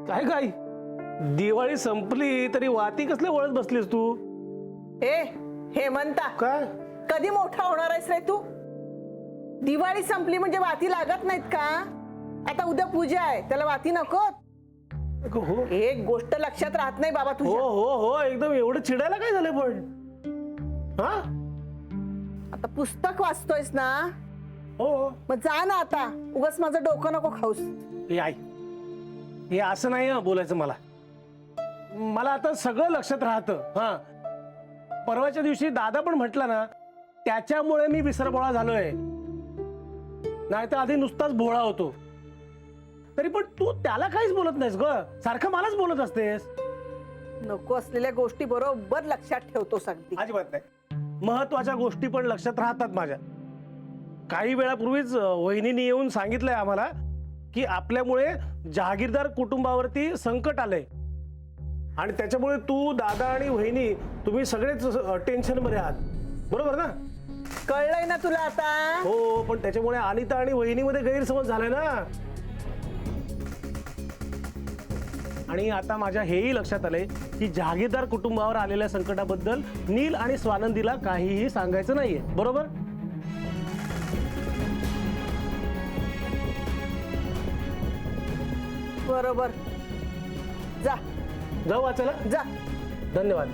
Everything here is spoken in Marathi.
काय काय दिवाळी संपली तरी वाती कसले वळत बसलीस तू? हे म्हणता काय कधी मोठा होणार आहेस रे तू? दिवाळी संपली म्हणजे वाती लागत नाहीत का? आता उद्या पूजा आहे, त्याला वाती नकोत? हो एक गोष्ट लक्षात राहत नाही बाबा हो तुझ्या. हो हो एकदम एवढं चिडायला काय झालंय पण? हा आता पुस्तक वाचतोयस ना, हो मग जा ना आता, उगाच माझं डोकं नको खाऊस. हे आई, हे असं नाही हं बोलायचं मला. मला आता सगळं लक्षात राहतं. हा परवाच्या दिवशी दादा पण म्हटला ना, त्याच्यामुळे मी विसरभोळा झालोय. नाही तर आधी नुसताच भोळा होतो. तरी पण तू त्याला काहीच बोलत नाहीस ग, सारखं मलाच बोलत असतेस. नको असलेल्या गोष्टी बरोबर लक्षात ठेवतोस अगदी. अजिबात नाही. महत्वाच्या गोष्टी पण लक्षात राहतात माझ्या. काही वेळापूर्वीच वहिनीने येऊन सांगितलंय आम्हाला की आपल्यामुळे जहागीरदार कुटुंबावरती संकट आलंय आणि त्याच्यामुळे तू, दादा आणि वहिनी तुम्ही सगळेच टेन्शन मध्ये आहात. बरोबर ना? कळलंय ना तुला आता? हो, पण त्याच्यामुळे अनिता आणि वहिनीमध्ये गैरसमज झालाय ना. आणि आता माझ्या हेही लक्षात आलंय की जहागीरदार कुटुंबावर आलेल्या संकटाबद्दल नील आणि स्वानंदीला काहीही सांगायचं नाहीये. बरोबर? बरोबर. जा जाऊ वाचायला. जा. धन्यवाद.